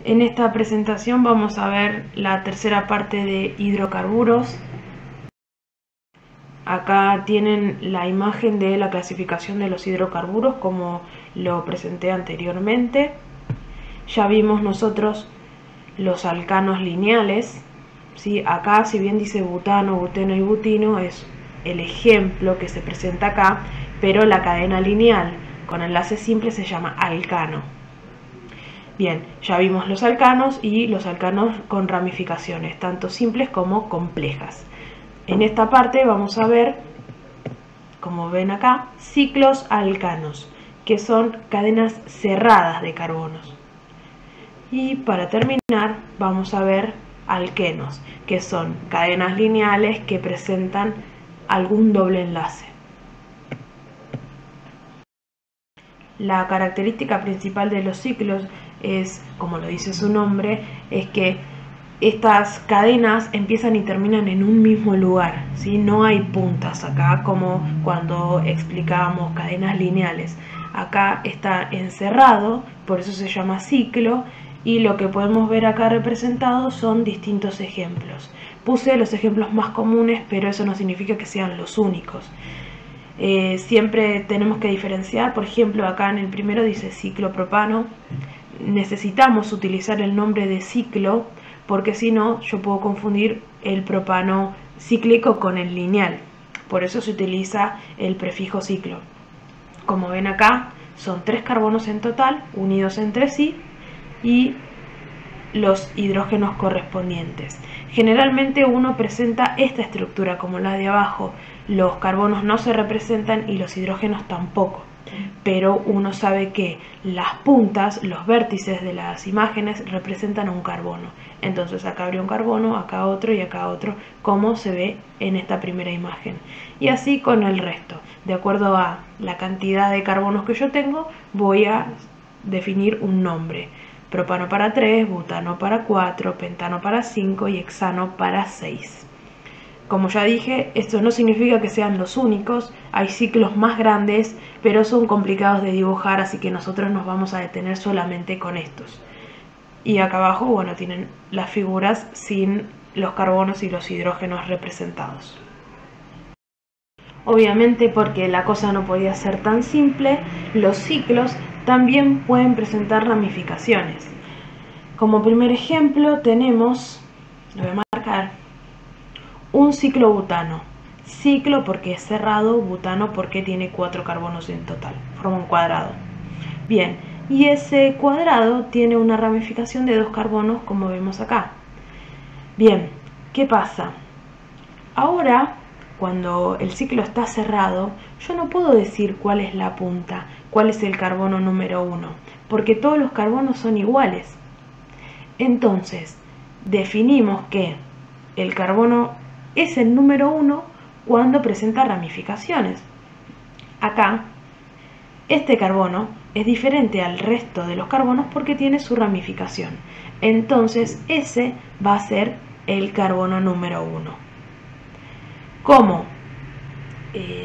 En esta presentación vamos a ver la tercera parte de hidrocarburos. Acá tienen la imagen de la clasificación de los hidrocarburos como lo presenté anteriormente. Ya vimos nosotros los alcanos lineales, ¿sí? Acá, si bien dice butano, buteno y butino, es el ejemplo que se presenta acá, pero la cadena lineal con enlace simple se llama alcano. Bien, ya vimos los alcanos y los alcanos con ramificaciones, tanto simples como complejas. En esta parte vamos a ver, como ven acá, ciclos alcanos, que son cadenas cerradas de carbonos. Y para terminar vamos a ver alquenos, que son cadenas lineales que presentan algún doble enlace. La característica principal de los ciclos es, como lo dice su nombre, es que estas cadenas empiezan y terminan en un mismo lugar, ¿sí? No hay puntas acá como cuando explicábamos cadenas lineales. Acá está encerrado, por eso se llama ciclo, y lo que podemos ver acá representado son distintos ejemplos. Puse los ejemplos más comunes, pero eso no significa que sean los únicos. Siempre tenemos que diferenciar, por ejemplo, acá en el primero dice ciclo propano. Necesitamos utilizar el nombre de ciclo porque si no yo puedo confundir el propano cíclico con el lineal. Por eso se utiliza el prefijo ciclo. Como ven acá, son 3 carbonos en total unidos entre sí y los hidrógenos correspondientes. Generalmente uno presenta esta estructura como la de abajo. Los carbonos no se representan y los hidrógenos tampoco, pero uno sabe que las puntas, los vértices de las imágenes representan un carbono. Entonces acá habría un carbono, acá otro y acá otro, como se ve en esta primera imagen. Y así con el resto. De acuerdo a la cantidad de carbonos que yo tengo, voy a definir un nombre. Propano para 3, butano para 4, pentano para 5 y hexano para 6. Como ya dije, esto no significa que sean los únicos, hay ciclos más grandes, pero son complicados de dibujar, así que nosotros nos vamos a detener solamente con estos. Y acá abajo, bueno, tienen las figuras sin los carbonos y los hidrógenos representados. Obviamente, porque la cosa no podía ser tan simple, los ciclos también pueden presentar ramificaciones. Como primer ejemplo tenemos, lo voy a marcar, un ciclo butano. Ciclo porque es cerrado, butano porque tiene 4 carbonos en total, forma un cuadrado. Bien, y ese cuadrado tiene una ramificación de 2 carbonos como vemos acá. Bien, ¿qué pasa? Ahora, cuando el ciclo está cerrado, yo no puedo decir cuál es la punta, cuál es el carbono número 1, porque todos los carbonos son iguales. Entonces, definimos que el carbono es el número 1 cuando presenta ramificaciones. Acá, este carbono es diferente al resto de los carbonos porque tiene su ramificación. Entonces, ese va a ser el carbono número 1. Como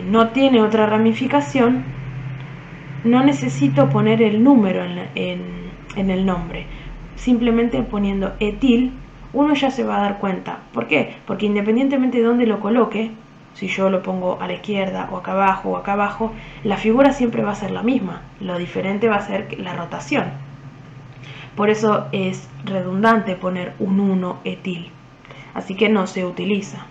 no tiene otra ramificación, no necesito poner el número en el nombre. Simplemente poniendo etil, uno ya se va a dar cuenta. ¿Por qué? Porque independientemente de dónde lo coloque, si yo lo pongo a la izquierda o acá abajo, la figura siempre va a ser la misma. Lo diferente va a ser la rotación. Por eso es redundante poner un 1 etil. Así que no se utiliza.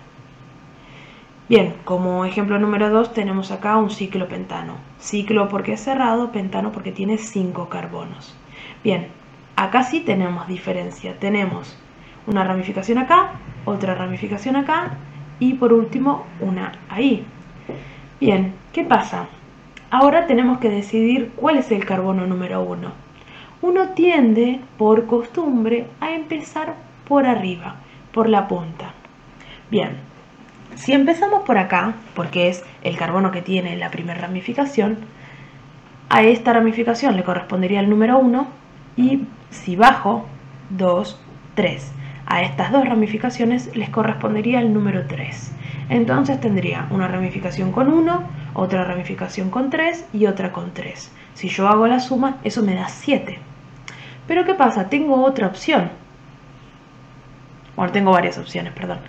Bien, como ejemplo número 2 tenemos acá un ciclo pentano. Ciclo porque es cerrado, pentano porque tiene 5 carbonos. Bien, acá sí tenemos diferencia. Tenemos una ramificación acá, otra ramificación acá y por último una ahí. Bien, ¿qué pasa? Ahora tenemos que decidir cuál es el carbono número 1. Uno tiende, por costumbre, a empezar por arriba, por la punta. Bien. Si empezamos por acá, porque es el carbono que tiene la primera ramificación, a esta ramificación le correspondería el número 1 y si bajo, 2, 3. A estas dos ramificaciones les correspondería el número 3. Entonces tendría una ramificación con 1, otra ramificación con 3 y otra con 3. Si yo hago la suma, eso me da 7. Pero ¿qué pasa? Tengo otra opción. Bueno, tengo varias opciones, perdón.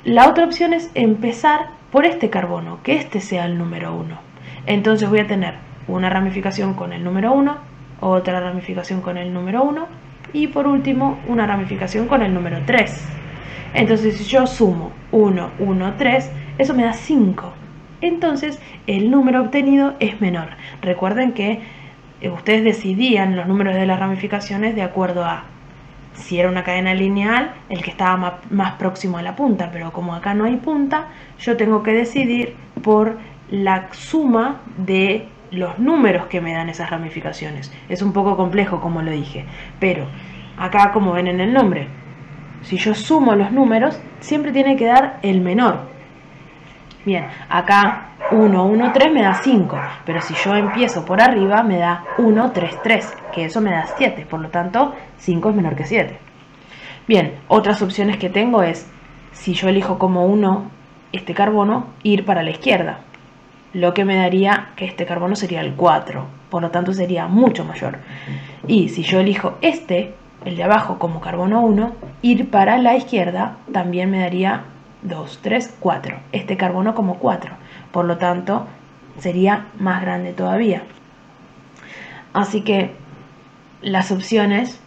La otra opción es empezar por este carbono, que este sea el número 1. Entonces voy a tener una ramificación con el número 1, otra ramificación con el número 1 y por último una ramificación con el número 3. Entonces si yo sumo 1, 1, 3, eso me da 5. Entonces el número obtenido es menor. Recuerden que ustedes decidían los números de las ramificaciones de acuerdo a si era una cadena lineal, el que estaba más próximo a la punta, pero como acá no hay punta, yo tengo que decidir por la suma de los números que me dan esas ramificaciones. Es un poco complejo, como lo dije, pero acá, como ven en el nombre, si yo sumo los números, siempre tiene que dar el menor. Bien, acá 1, 1, 3 me da 5, pero si yo empiezo por arriba me da 1, 3, 3, que eso me da 7, por lo tanto 5 es menor que 7. Bien, otras opciones que tengo es, si yo elijo como 1 este carbono, ir para la izquierda, lo que me daría que este carbono sería el 4, por lo tanto sería mucho mayor. Y si yo elijo este, el de abajo como carbono 1, ir para la izquierda también me daría 2, 3, 4. Este carbono como 4. Por lo tanto, sería más grande todavía. Así que las opciones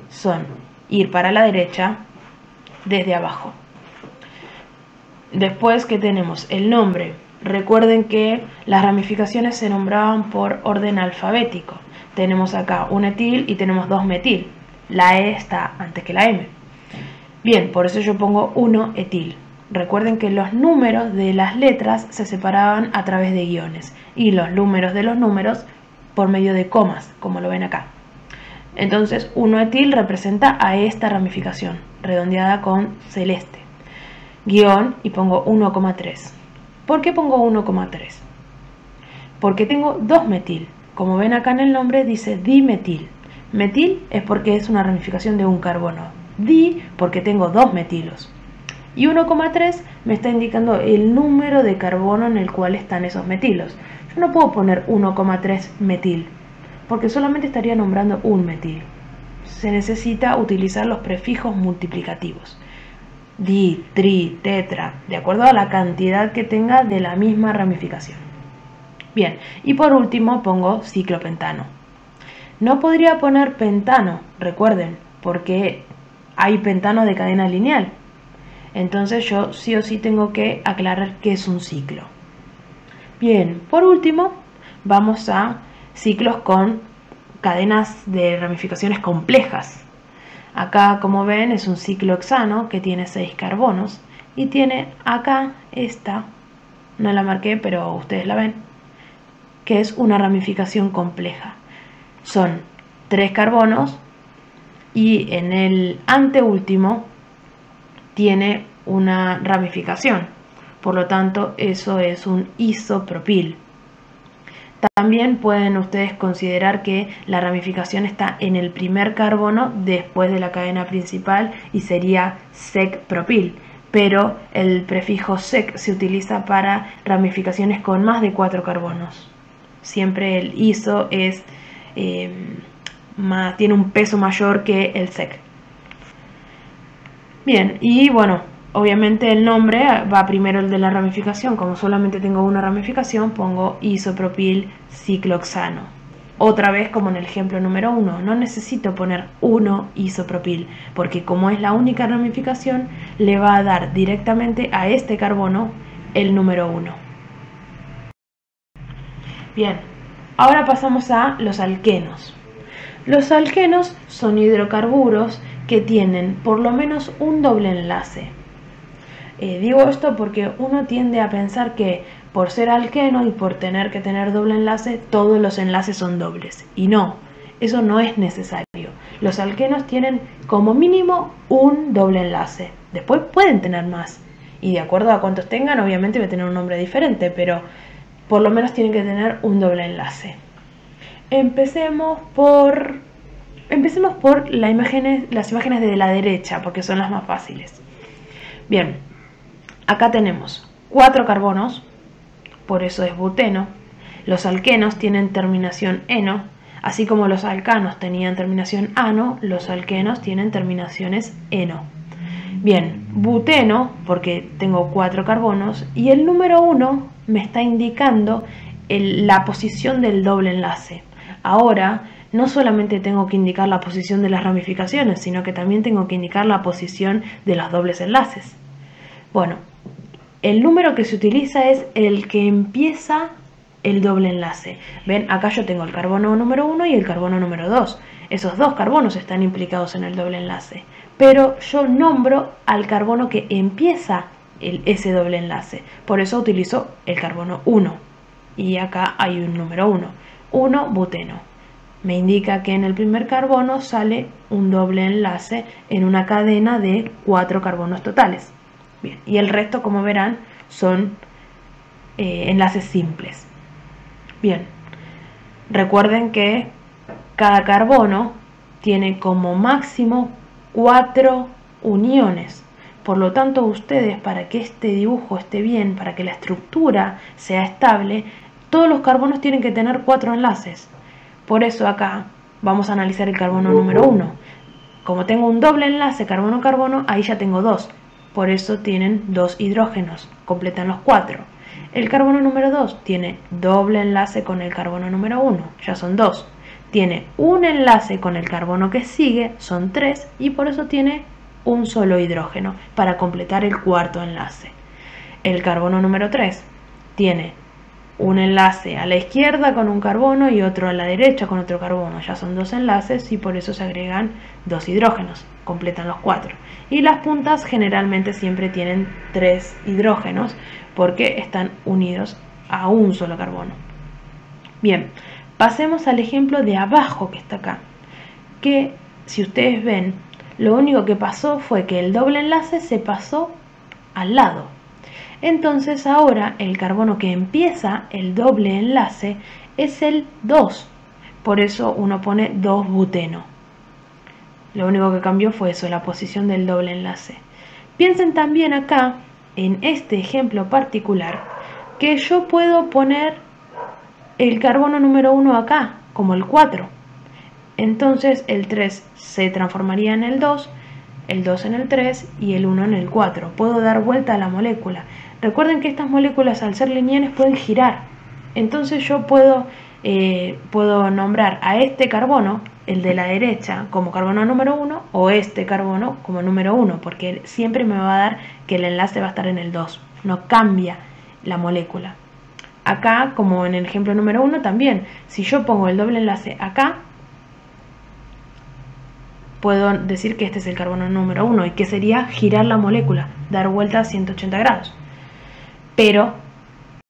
son ir para la derecha desde abajo. Después que tenemos el nombre. Recuerden que las ramificaciones se nombraban por orden alfabético. Tenemos acá un etil y tenemos 2 metil. La E está antes que la M. Bien, por eso yo pongo 1 etil. Recuerden que los números de las letras se separaban a través de guiones y los números de los números por medio de comas, como lo ven acá. Entonces 1 etil representa a esta ramificación, redondeada con celeste. Guión y pongo 1,3. ¿Por qué pongo 1,3? Porque tengo 2 metil. Como ven acá en el nombre dice dimetil. Metil es porque es una ramificación de un carbono. Di porque tengo 2 metilos. Y 1,3 me está indicando el número de carbono en el cual están esos metilos. Yo no puedo poner 1,3 metil, porque solamente estaría nombrando un metil. Se necesita utilizar los prefijos multiplicativos. Di, tri, tetra, de acuerdo a la cantidad que tenga de la misma ramificación. Bien, y por último pongo ciclopentano. No podría poner pentano, recuerden, porque hay pentano de cadena lineal. Entonces yo sí o sí tengo que aclarar qué es un ciclo. Bien, por último vamos a ciclos con cadenas de ramificaciones complejas. Acá, como ven, es un ciclo hexano que tiene 6 carbonos y tiene acá esta, no la marqué pero ustedes la ven, que es una ramificación compleja. Son 3 carbonos y en el anteúltimo tiene una ramificación, por lo tanto eso es un isopropil. También pueden ustedes considerar que la ramificación está en el primer carbono después de la cadena principal y sería sec-propil, pero el prefijo sec se utiliza para ramificaciones con más de 4 carbonos. Siempre el iso es, tiene un peso mayor que el sec. Bien, y bueno, obviamente el nombre va primero el de la ramificación. Como solamente tengo una ramificación, pongo isopropil ciclohexano. Otra vez, como en el ejemplo número 1, no necesito poner 1 isopropil, porque como es la única ramificación, le va a dar directamente a este carbono el número 1. Bien, ahora pasamos a los alquenos. Los alquenos son hidrocarburos que tienen por lo menos un doble enlace. Digo esto porque uno tiende a pensar que por ser alqueno y por tener que tener doble enlace, todos los enlaces son dobles. Y no, eso no es necesario. Los alquenos tienen como mínimo un doble enlace. Después pueden tener más. Y de acuerdo a cuántos tengan, obviamente va a tener un nombre diferente, pero por lo menos tienen que tener un doble enlace. Empecemos por las imágenes de la derecha, porque son las más fáciles. Bien, acá tenemos 4 carbonos, por eso es buteno. Los alquenos tienen terminación eno. Así como los alcanos tenían terminación ano, los alquenos tienen terminaciones eno. Bien, buteno, porque tengo 4 carbonos, y el número 1 me está indicando la posición del doble enlace. Ahora, no solamente tengo que indicar la posición de las ramificaciones, sino que también tengo que indicar la posición de los dobles enlaces. Bueno, el número que se utiliza es el que empieza el doble enlace. Ven, acá yo tengo el carbono número 1 y el carbono número 2. Esos dos carbonos están implicados en el doble enlace. Pero yo nombro al carbono que empieza ese doble enlace. Por eso utilizo el carbono 1. Y acá hay un número 1. 1 buteno. Me indica que en el primer carbono sale un doble enlace en una cadena de 4 carbonos totales. Bien, y el resto, como verán, son enlaces simples. Bien, recuerden que cada carbono tiene como máximo 4 uniones. Por lo tanto, ustedes, para que este dibujo esté bien, para que la estructura sea estable, todos los carbonos tienen que tener 4 enlaces. Por eso acá vamos a analizar el carbono número 1. Como tengo un doble enlace carbono-carbono, ahí ya tengo 2. Por eso tienen 2 hidrógenos, completan los 4. El carbono número 2 tiene doble enlace con el carbono número 1, ya son 2. Tiene un enlace con el carbono que sigue, son 3, y por eso tiene un solo hidrógeno para completar el cuarto enlace. El carbono número 3 tiene un enlace a la izquierda con un carbono y otro a la derecha con otro carbono. Ya son 2 enlaces y por eso se agregan 2 hidrógenos, completan los 4. Y las puntas generalmente siempre tienen 3 hidrógenos porque están unidos a un solo carbono. Bien, pasemos al ejemplo de abajo que está acá, que si ustedes ven, lo único que pasó fue que el doble enlace se pasó al lado. Entonces ahora el carbono que empieza el doble enlace es el 2. Por eso uno pone 2-buteno. Lo único que cambió fue eso, la posición del doble enlace. Piensen también acá, en este ejemplo particular, que yo puedo poner el carbono número 1 acá, como el 4. Entonces el 3 se transformaría en el 2, el 2 en el 3 y el 1 en el 4. Puedo dar vuelta a la molécula. Recuerden que estas moléculas, al ser lineales, pueden girar. Entonces yo puedo nombrar a este carbono, el de la derecha, como carbono número 1 o este carbono como número 1, porque siempre me va a dar que el enlace va a estar en el 2. No cambia la molécula. Acá, como en el ejemplo número 1, también, si yo pongo el doble enlace acá, puedo decir que este es el carbono número 1 y que sería girar la molécula, dar vuelta a 180 grados. Pero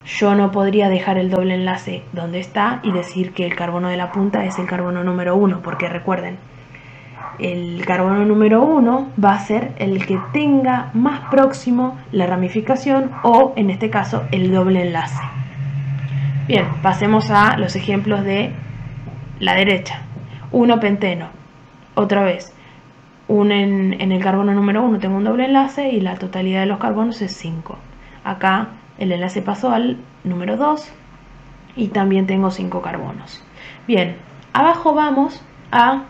yo no podría dejar el doble enlace donde está y decir que el carbono de la punta es el carbono número 1, porque recuerden, el carbono número 1 va a ser el que tenga más próximo la ramificación o, en este caso, el doble enlace. Bien, pasemos a los ejemplos de la derecha. 1-penteno. Otra vez, en el carbono número 1 tengo un doble enlace y la totalidad de los carbonos es 5. Acá el enlace pasó al número 2 y también tengo 5 carbonos. Bien, abajo vamos a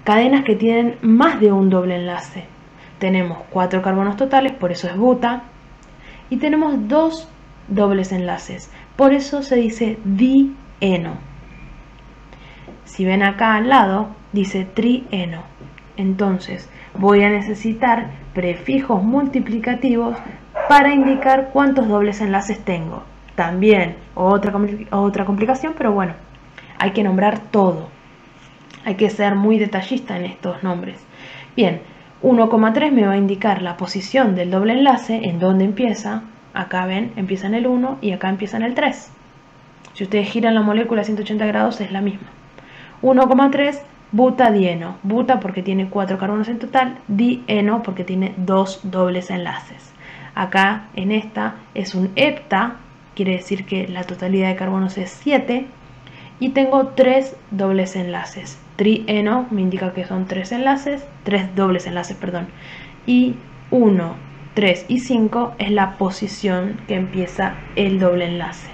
cadenas que tienen más de un doble enlace. Tenemos 4 carbonos totales, por eso es buta, y tenemos 2 dobles enlaces, por eso se dice dieno. Si ven acá al lado, dice trieno. Entonces voy a necesitar prefijos multiplicativos para indicar cuántos dobles enlaces tengo. También otra complicación, pero bueno, hay que nombrar todo. Hay que ser muy detallista en estos nombres. Bien, 1,3 me va a indicar la posición del doble enlace, en dónde empieza. Acá ven, empieza en el 1 y acá empieza en el 3. Si ustedes giran la molécula a 180 grados es la misma. 1,3 butadieno. Buta porque tiene 4 carbonos en total, dieno porque tiene 2 dobles enlaces. Acá en esta es un hepta, quiere decir que la totalidad de carbonos es 7 y tengo 3 dobles enlaces. Trieno me indica que son 3 dobles enlaces, perdón. Y 1, 3 y 5 es la posición que empieza el doble enlace.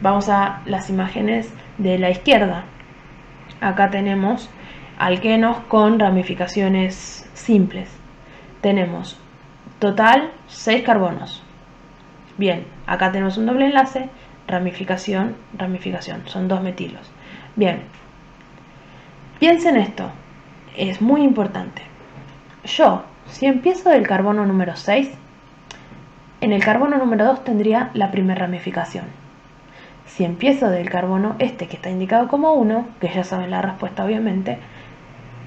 Vamos a las imágenes de la izquierda. acá tenemos alquenos con ramificaciones simples. Tenemos total 6 carbonos. Bien, acá tenemos un doble enlace, ramificación, ramificación, son 2 metilos. Bien, piensen esto, es muy importante. Yo, si empiezo del carbono número 6, en el carbono número 2 tendría la primera ramificación. Si empiezo del carbono este que está indicado como 1, que ya saben la respuesta obviamente,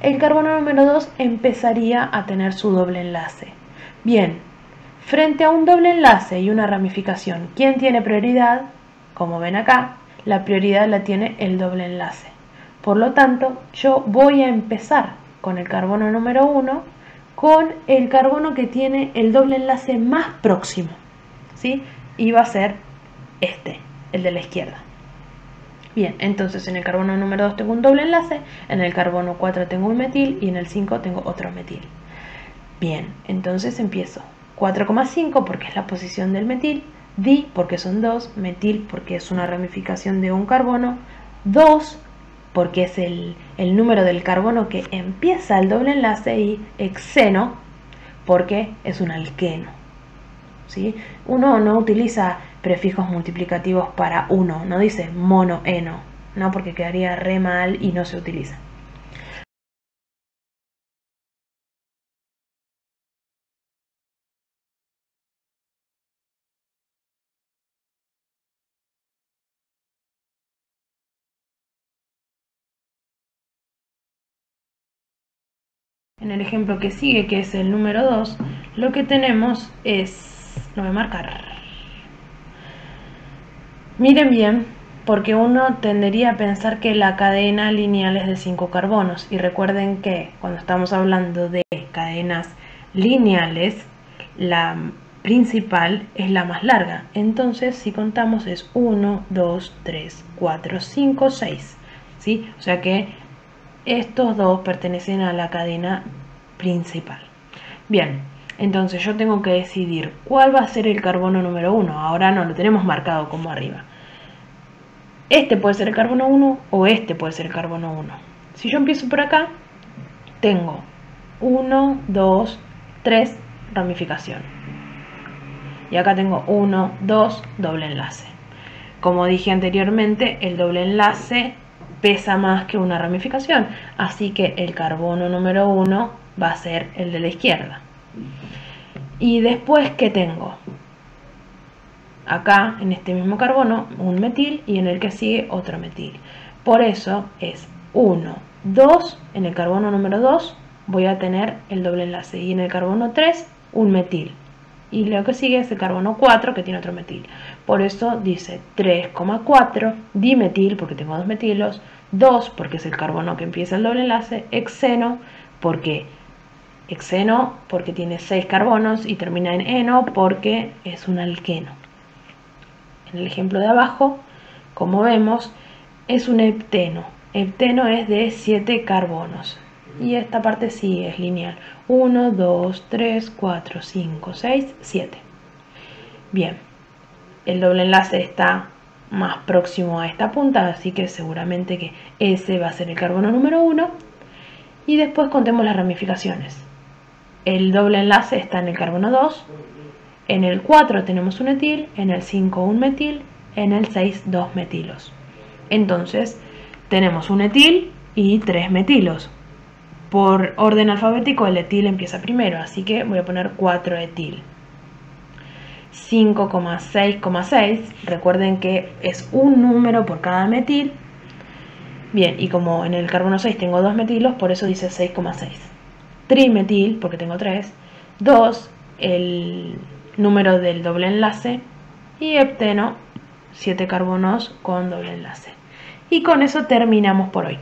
el carbono número 2 empezaría a tener su doble enlace. Bien, frente a un doble enlace y una ramificación, ¿quién tiene prioridad? Como ven acá, la prioridad la tiene el doble enlace. Por lo tanto, yo voy a empezar con el carbono número 1 con el carbono que tiene el doble enlace más próximo, ¿sí? Y va a ser este, el de la izquierda. Bien, entonces en el carbono número 2 tengo un doble enlace, en el carbono 4 tengo un metil y en el 5 tengo otro metil. Bien, entonces empiezo 4,5 porque es la posición del metil, di porque son 2, metil porque es una ramificación de un carbono, 2 porque es el número del carbono que empieza el doble enlace y hexeno porque es un alqueno. ¿Sí? Uno no utiliza prefijos multiplicativos para uno, no dice monoeno, no, porque quedaría re mal y no se utiliza. En el ejemplo que sigue, que es el número 2, lo que tenemos es, lo voy a marcar. Miren bien, porque uno tendería a pensar que la cadena lineal es de 5 carbonos. Y recuerden que cuando estamos hablando de cadenas lineales, la principal es la más larga. Entonces, si contamos es 1, 2, 3, 4, 5, 6. ¿Sí? O sea que estos dos pertenecen a la cadena principal. Bien, entonces yo tengo que decidir cuál va a ser el carbono número 1. Ahora no lo tenemos marcado como arriba. Este puede ser el carbono 1 o este puede ser el carbono 1. Si yo empiezo por acá, tengo 1, 2, 3, ramificación. Y acá tengo 1, 2, doble enlace. Como dije anteriormente, el doble enlace pesa más que una ramificación, así que el carbono número 1 va a ser el de la izquierda. Y después, ¿qué tengo? Acá, en este mismo carbono, un metil y en el que sigue otro metil. Por eso es 1, 2, en el carbono número 2 voy a tener el doble enlace y en el carbono 3 un metil. Y lo que sigue es el carbono 4 que tiene otro metil. Por eso dice 3,4 dimetil porque tengo dos metilos, 2 porque es el carbono que empieza el doble enlace, hexeno porque tiene 6 carbonos y termina en eno porque es un alqueno. En el ejemplo de abajo, como vemos, es un hepteno. Hepteno es de 7 carbonos. Y esta parte sí es lineal. 1, 2, 3, 4, 5, 6, 7. Bien, el doble enlace está más próximo a esta punta, así que seguramente que ese va a ser el carbono número 1. Y después contemos las ramificaciones. El doble enlace está en el carbono 2. En el 4 tenemos un etil, en el 5 un metil, en el 6 dos metilos. Entonces tenemos un etil y 3 metilos. Por orden alfabético el etil empieza primero, así que voy a poner 4 etil. 5,6,6, recuerden que es un número por cada metil. Bien, y como en el carbono 6 tengo 2 metilos, por eso dice 6,6. Trimetil, porque tengo 3. 2, el número del doble enlace. Y hepteno, 7 carbonos con doble enlace. Y con eso terminamos por hoy.